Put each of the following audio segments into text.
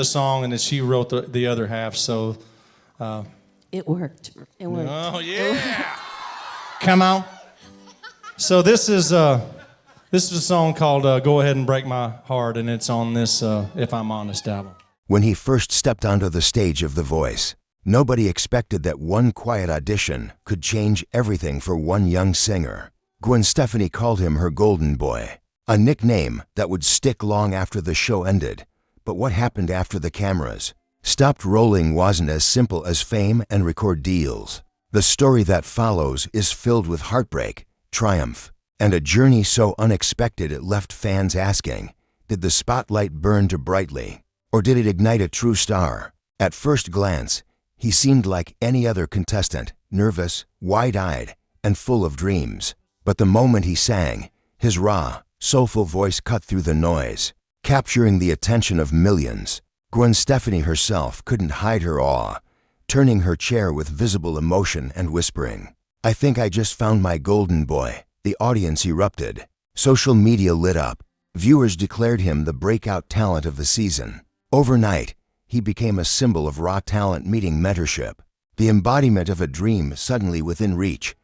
the song, and then she wrote the other half. So it worked. It worked. Oh yeah! Come on. So this is a song called "Go Ahead and Break My Heart," and it's on this "If I'm Honest" album. When he first stepped onto the stage of The Voice, nobody expected that one quiet audition could change everything for one young singer. Gwen Stefani called him her golden boy, a nickname that would stick long after the show ended. But what happened after the cameras stopped rolling wasn't as simple as fame and record deals. The story that follows is filled with heartbreak, triumph, and a journey so unexpected it left fans asking, did the spotlight burn too brightly, or did it ignite a true star? At first glance, he seemed like any other contestant, nervous, wide-eyed, and full of dreams. But the moment he sang, his raw, soulful voice cut through the noise, capturing the attention of millions. Gwen Stefani herself couldn't hide her awe, turning her chair with visible emotion and whispering, "I think I just found my golden boy." The audience erupted. Social media lit up. Viewers declared him the breakout talent of the season. Overnight, he became a symbol of raw talent meeting mentorship, the embodiment of a dream suddenly within reach.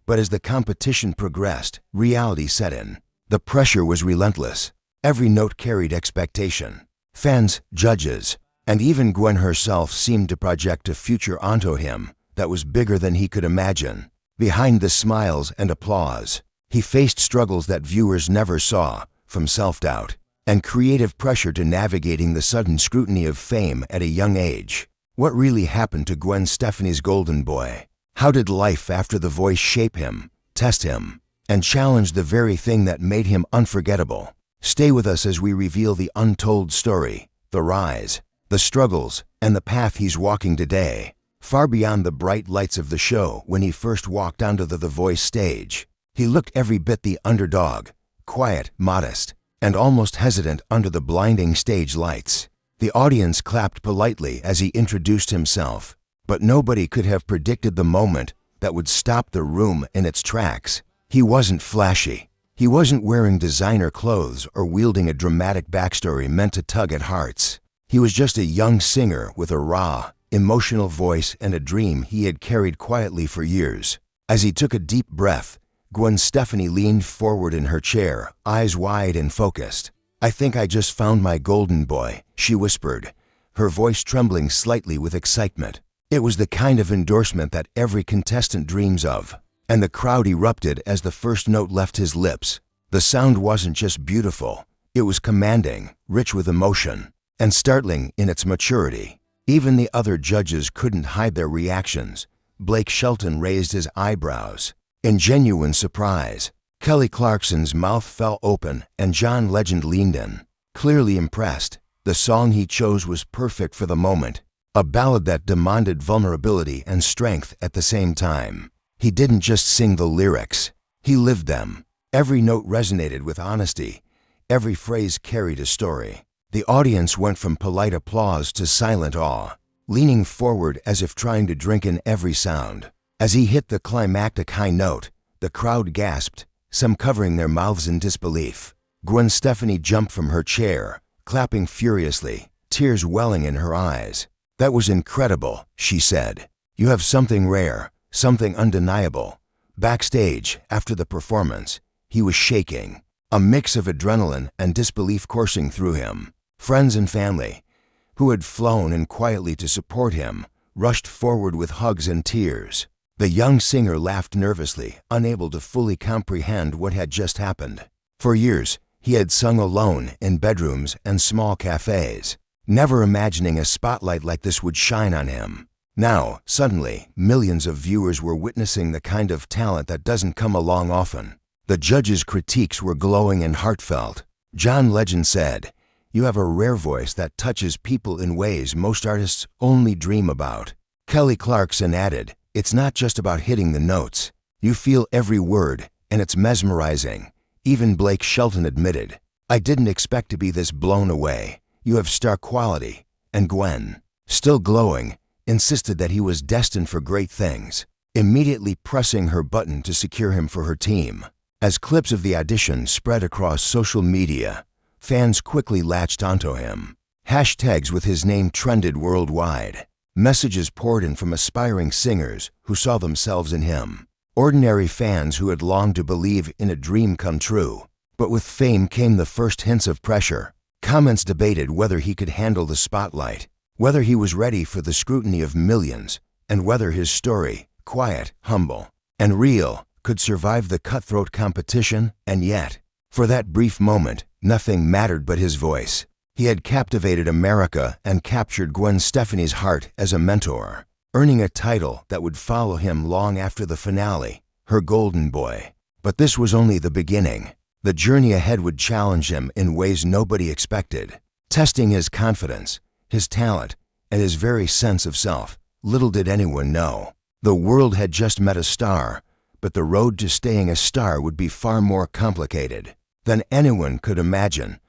But as the competition progressed, reality set in. The pressure was relentless. Every note carried expectation. Fans, judges, and even Gwen herself seemed to project a future onto him that was bigger than he could imagine. Behind the smiles and applause, he faced struggles that viewers never saw, from self-doubt and creative pressure to navigating the sudden scrutiny of fame at a young age. What really happened to Gwen Stefani's golden boy? How did life after The Voice shape him, test him, and challenge the very thing that made him unforgettable? Stay with us as we reveal the untold story, the rise, the struggles, and the path he's walking today, far beyond the bright lights of the show. When he first walked onto the Voice stage, he looked every bit the underdog, quiet, modest, and almost hesitant under the blinding stage lights. The audience clapped politely as he introduced himself, but nobody could have predicted the moment that would stop the room in its tracks. He wasn't flashy. He wasn't wearing designer clothes or wielding a dramatic backstory meant to tug at hearts. He was just a young singer with a raw, emotional voice and a dream he had carried quietly for years. As he took a deep breath, Gwen Stefani leaned forward in her chair, eyes wide and focused. "I think I just found my golden boy," she whispered, her voice trembling slightly with excitement. It was the kind of endorsement that every contestant dreams of. And the crowd erupted as the first note left his lips. The sound wasn't just beautiful, it was commanding, rich with emotion, and startling in its maturity. Even the other judges couldn't hide their reactions. Blake Shelton raised his eyebrows in genuine surprise. Kelly Clarkson's mouth fell open, and John Legend leaned in, clearly impressed. The song he chose was perfect for the moment, a ballad that demanded vulnerability and strength at the same time. He didn't just sing the lyrics, he lived them. Every note resonated with honesty. Every phrase carried a story. The audience went from polite applause to silent awe, leaning forward as if trying to drink in every sound. As he hit the climactic high note, the crowd gasped, some covering their mouths in disbelief. Gwen Stefani jumped from her chair, clapping furiously, tears welling in her eyes. "That was incredible," she said. "You have something rare. Something undeniable." Backstage, after the performance, he was shaking, a mix of adrenaline and disbelief coursing through him. Friends and family, who had flown in quietly to support him, rushed forward with hugs and tears. The young singer laughed nervously, unable to fully comprehend what had just happened. For years, he had sung alone in bedrooms and small cafes, never imagining a spotlight like this would shine on him. Now, suddenly, millions of viewers were witnessing the kind of talent that doesn't come along often. The judges' critiques were glowing and heartfelt. John Legend said, "You have a rare voice that touches people in ways most artists only dream about." Kelly Clarkson added, "It's not just about hitting the notes. You feel every word, and it's mesmerizing." Even Blake Shelton admitted, "I didn't expect to be this blown away. You have star quality." And Gwen, still glowing, insisted that he was destined for great things, immediately pressing her button to secure him for her team. As clips of the audition spread across social media, fans quickly latched onto him. Hashtags with his name trended worldwide. Messages poured in from aspiring singers who saw themselves in him. Ordinary fans who had longed to believe in a dream come true. But with fame came the first hints of pressure. Comments debated whether he could handle the spotlight, whether he was ready for the scrutiny of millions, and whether his story, quiet, humble, and real, could survive the cutthroat competition. And yet, for that brief moment, nothing mattered but his voice. He had captivated America and captured Gwen Stefani's heart as a mentor, earning a title that would follow him long after the finale, her golden boy. But this was only the beginning. The journey ahead would challenge him in ways nobody expected, testing his confidence, his talent, and his very sense of self. Little did anyone know. The world had just met a star, but the road to staying a star would be far more complicated than anyone could imagine.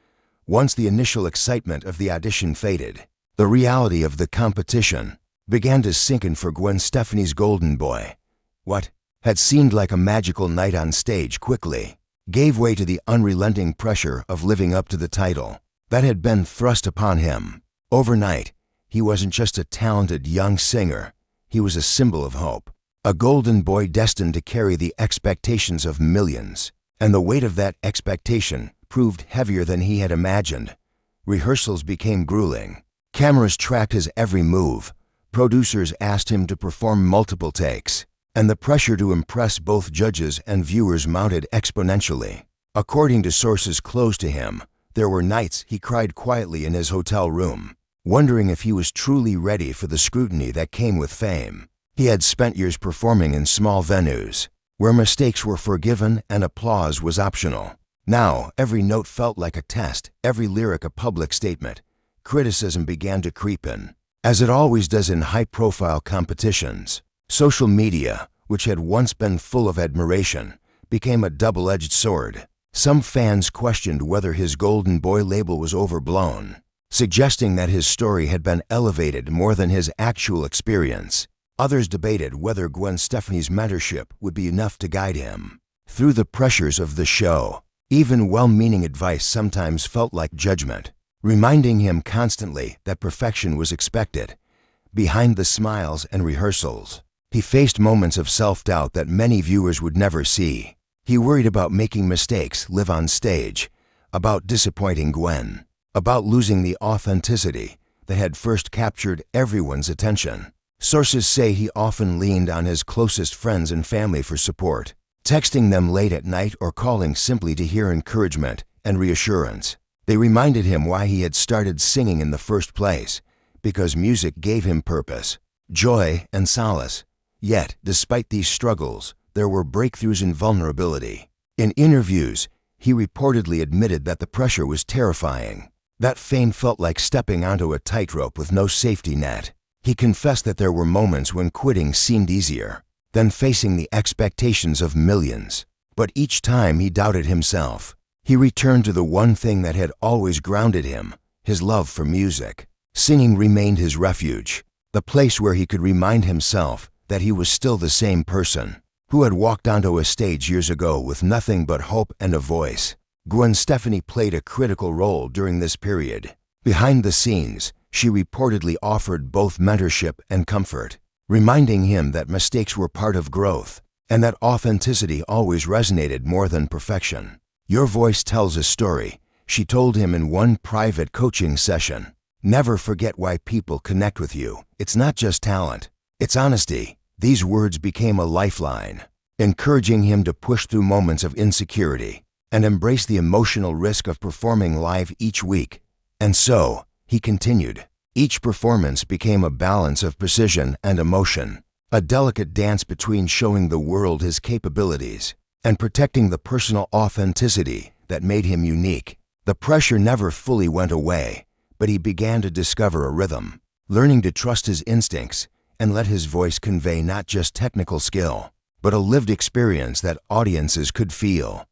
Once the initial excitement of the audition faded, the reality of the competition began to sink in for Gwen Stefani's golden boy. What had seemed like a magical night on stage quickly gave way to the unrelenting pressure of living up to the title that had been thrust upon him. Overnight, he wasn't just a talented young singer, he was a symbol of hope, a golden boy destined to carry the expectations of millions. And the weight of that expectation proved heavier than he had imagined. Rehearsals became grueling. Cameras tracked his every move. Producers asked him to perform multiple takes, and the pressure to impress both judges and viewers mounted exponentially. According to sources close to him, there were nights he cried quietly in his hotel room, wondering if he was truly ready for the scrutiny that came with fame. He had spent years performing in small venues, where mistakes were forgiven and applause was optional. Now, every note felt like a test, every lyric a public statement. Criticism began to creep in, as it always does in high-profile competitions. Social media, which had once been full of admiration, became a double-edged sword. Some fans questioned whether his golden boy label was overblown, suggesting that his story had been elevated more than his actual experience. Others debated whether Gwen Stefani's mentorship would be enough to guide him through the pressures of the show. Even well-meaning advice sometimes felt like judgment, reminding him constantly that perfection was expected. Behind the smiles and rehearsals, he faced moments of self-doubt that many viewers would never see. He worried about making mistakes live on stage, about disappointing Gwen, about losing the authenticity that had first captured everyone's attention. Sources say he often leaned on his closest friends and family for support, texting them late at night or calling simply to hear encouragement and reassurance. They reminded him why he had started singing in the first place, because music gave him purpose, joy, and solace. Yet, despite these struggles, there were breakthroughs in vulnerability. In interviews, he reportedly admitted that the pressure was terrifying, that fame felt like stepping onto a tightrope with no safety net. He confessed that there were moments when quitting seemed easier than facing the expectations of millions. But each time he doubted himself. He returned to the one thing that had always grounded him, his love for music. Singing remained his refuge, the place where he could remind himself that he was still the same person who had walked onto a stage years ago with nothing but hope and a voice. Gwen Stefani played a critical role during this period. Behind the scenes, she reportedly offered both mentorship and comfort, reminding him that mistakes were part of growth and that authenticity always resonated more than perfection. "Your voice tells a story," she told him in one private coaching session. "Never forget why people connect with you. It's not just talent, it's honesty." These words became a lifeline, encouraging him to push through moments of insecurity and embrace the emotional risk of performing live each week. And so, he continued. Each performance became a balance of precision and emotion, a delicate dance between showing the world his capabilities and protecting the personal authenticity that made him unique. The pressure never fully went away, but he began to discover a rhythm, learning to trust his instincts and let his voice convey not just technical skill, but a lived experience that audiences could feel.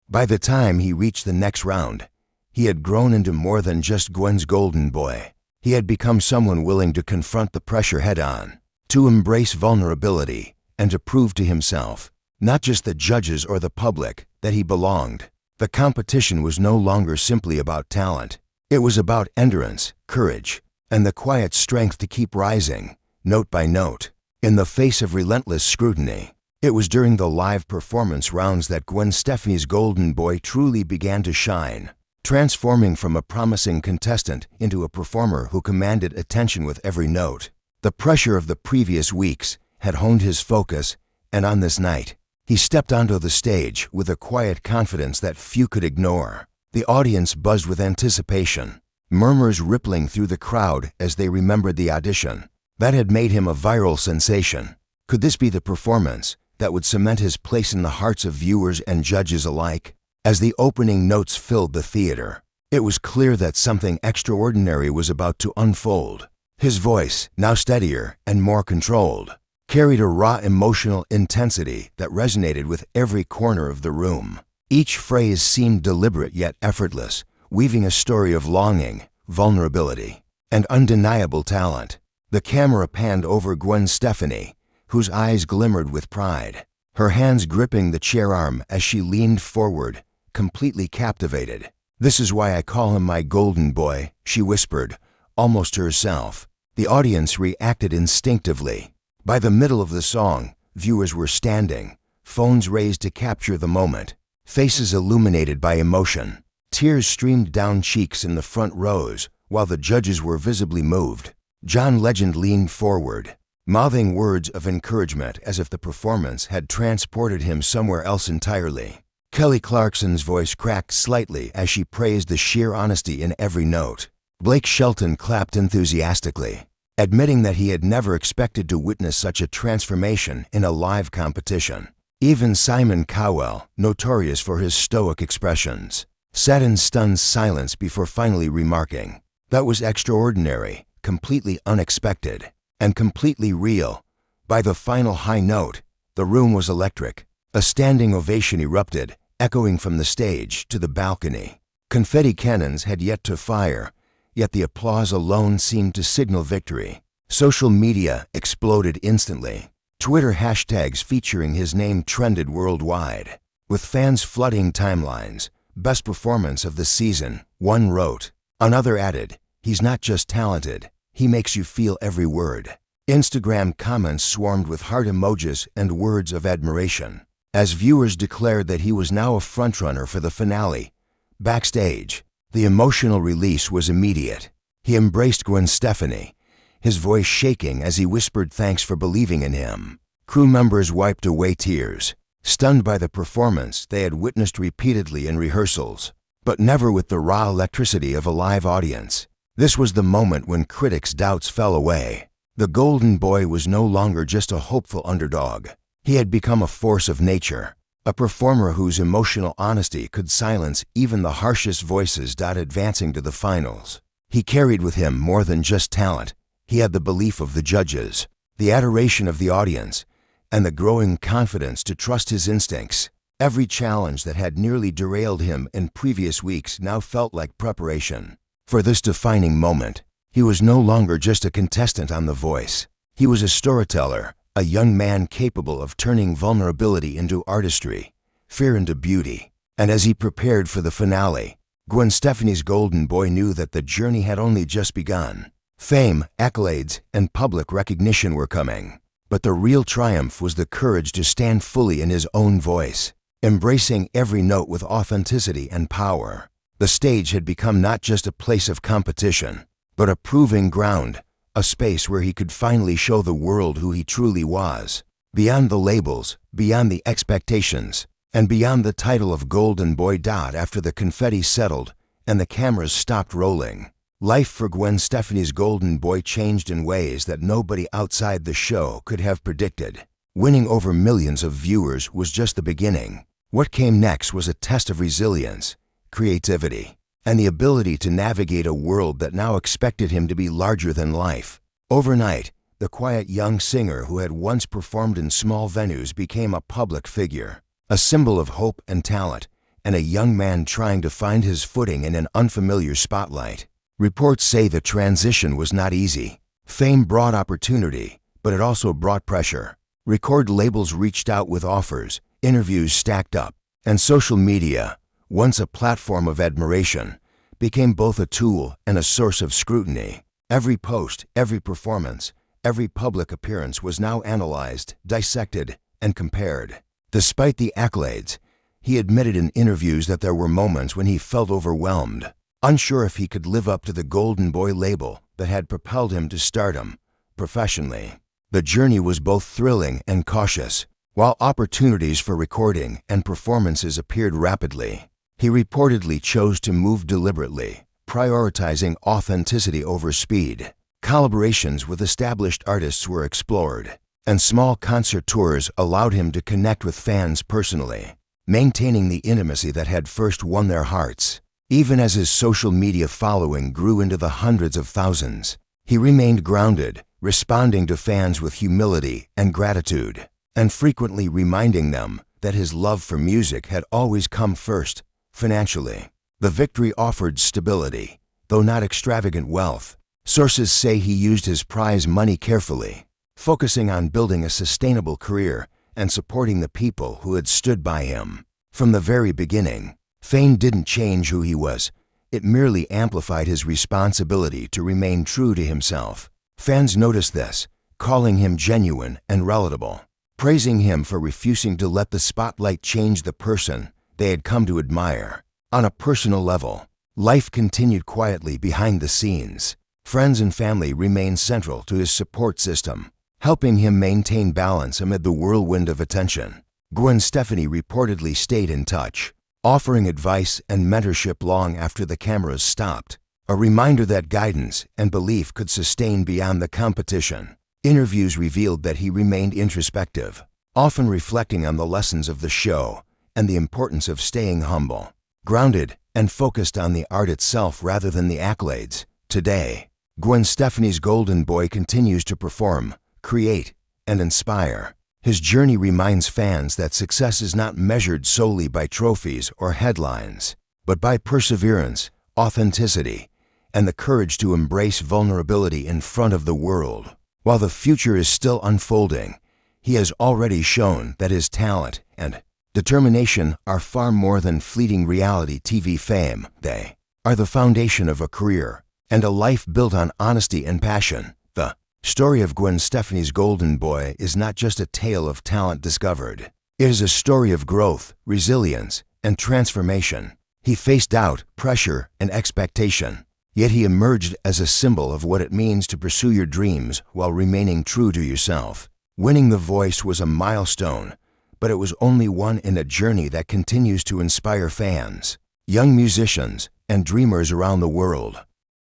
By the time he reached the next round, he had grown into more than just Gwen's golden boy. He had become someone willing to confront the pressure head-on, to embrace vulnerability, and to prove to himself, not just the judges or the public, that he belonged. The competition was no longer simply about talent. It was about endurance, courage, and the quiet strength to keep rising, note by note, in the face of relentless scrutiny. It was during the live performance rounds that Gwen Stefani's golden boy truly began to shine, transforming from a promising contestant into a performer who commanded attention with every note. The pressure of the previous weeks had honed his focus, and on this night, he stepped onto the stage with a quiet confidence that few could ignore. The audience buzzed with anticipation, murmurs rippling through the crowd as they remembered the audition that had made him a viral sensation. Could this be the performance that would cement his place in the hearts of viewers and judges alike? As the opening notes filled the theater, it was clear that something extraordinary was about to unfold. His voice, now steadier and more controlled, carried a raw emotional intensity that resonated with every corner of the room. Each phrase seemed deliberate yet effortless, weaving a story of longing, vulnerability, and undeniable talent. The camera panned over Gwen Stefani, whose eyes glimmered with pride, her hands gripping the chair arm as she leaned forward, completely captivated. "This is why I call him my golden boy," she whispered, almost to herself. The audience reacted instinctively. By the middle of the song, viewers were standing, phones raised to capture the moment, faces illuminated by emotion. Tears streamed down cheeks in the front rows, while the judges were visibly moved. John Legend leaned forward, mouthing words of encouragement as if the performance had transported him somewhere else entirely. Kelly Clarkson's voice cracked slightly as she praised the sheer honesty in every note. Blake Shelton clapped enthusiastically, admitting that he had never expected to witness such a transformation in a live competition. Even Simon Cowell, notorious for his stoic expressions, sat in stunned silence before finally remarking, "That was extraordinary, completely unexpected, and completely real." By the final high note, the room was electric. A standing ovation erupted, echoing from the stage to the balcony. Confetti cannons had yet to fire, yet the applause alone seemed to signal victory. Social media exploded instantly. Twitter hashtags featuring his name trended worldwide, with fans flooding timelines. "Best performance of the season," one wrote. Another added, "He's not just talented, he makes you feel every word." Instagram comments swarmed with heart emojis and words of admiration, as viewers declared that he was now a frontrunner for the finale. Backstage, the emotional release was immediate. He embraced Gwen Stefani, his voice shaking as he whispered thanks for believing in him. Crew members wiped away tears, stunned by the performance they had witnessed repeatedly in rehearsals, but never with the raw electricity of a live audience. This was the moment when critics' doubts fell away. The golden boy was no longer just a hopeful underdog. He had become a force of nature, a performer whose emotional honesty could silence even the harshest voices. Advancing to the finals, he carried with him more than just talent. He had the belief of the judges, the adoration of the audience, and the growing confidence to trust his instincts. Every challenge that had nearly derailed him in previous weeks now felt like preparation. For this defining moment, he was no longer just a contestant on The Voice. He was a storyteller, a young man capable of turning vulnerability into artistry, fear into beauty. And as he prepared for the finale, Gwen Stefani's golden boy knew that the journey had only just begun. Fame, accolades, and public recognition were coming, but the real triumph was the courage to stand fully in his own voice, embracing every note with authenticity and power. The stage had become not just a place of competition, but a proving ground, a space where he could finally show the world who he truly was, beyond the labels, beyond the expectations, and beyond the title of Golden Boy. After the confetti settled and the cameras stopped rolling, life for Gwen Stefani's golden boy changed in ways that nobody outside the show could have predicted. Winning over millions of viewers was just the beginning. What came next was a test of resilience, creativity, and the ability to navigate a world that now expected him to be larger than life. Overnight, the quiet young singer who had once performed in small venues became a public figure, a symbol of hope and talent, and a young man trying to find his footing in an unfamiliar spotlight. Reports say the transition was not easy. Fame brought opportunity, but it also brought pressure. Record labels reached out with offers, interviews stacked up, and social media, once a platform of admiration, became both a tool and a source of scrutiny. Every post, every performance, every public appearance was now analyzed, dissected, and compared. Despite the accolades, he admitted in interviews that there were moments when he felt overwhelmed, unsure if he could live up to the Golden Boy label that had propelled him to stardom professionally. The journey was both thrilling and cautious. While opportunities for recording and performances appeared rapidly, he reportedly chose to move deliberately, prioritizing authenticity over speed. Collaborations with established artists were explored, and small concert tours allowed him to connect with fans personally, maintaining the intimacy that had first won their hearts. Even as his social media following grew into the hundreds of thousands, he remained grounded, responding to fans with humility and gratitude, and frequently reminding them that his love for music had always come first, financially. The victory offered stability, though not extravagant wealth. Sources say he used his prize money carefully, focusing on building a sustainable career and supporting the people who had stood by him. From the very beginning, fame didn't change who he was. It merely amplified his responsibility to remain true to himself. Fans noticed this, calling him genuine and relatable, praising him for refusing to let the spotlight change the person they had come to admire. On a personal level, life continued quietly behind the scenes. Friends and family remained central to his support system, helping him maintain balance amid the whirlwind of attention. Gwen Stefani reportedly stayed in touch, offering advice and mentorship long after the cameras stopped, a reminder that guidance and belief could sustain beyond the competition. Interviews revealed that he remained introspective, often reflecting on the lessons of the show and the importance of staying humble, grounded, and focused on the art itself rather than the accolades. Today, Gwen Stefani's Golden Boy continues to perform, create, and inspire. His journey reminds fans that success is not measured solely by trophies or headlines, but by perseverance, authenticity, and the courage to embrace vulnerability in front of the world. While the future is still unfolding, he has already shown that his talent and determination are far more than fleeting reality TV fame. They are the foundation of a career and a life built on honesty and passion. The story of Gwen Stefani's Golden Boy is not just a tale of talent discovered. It is a story of growth, resilience, and transformation. He faced doubt, pressure, and expectation, yet he emerged as a symbol of what it means to pursue your dreams while remaining true to yourself. Winning The Voice was a milestone, but it was only one in a journey that continues to inspire fans, young musicians, and dreamers around the world.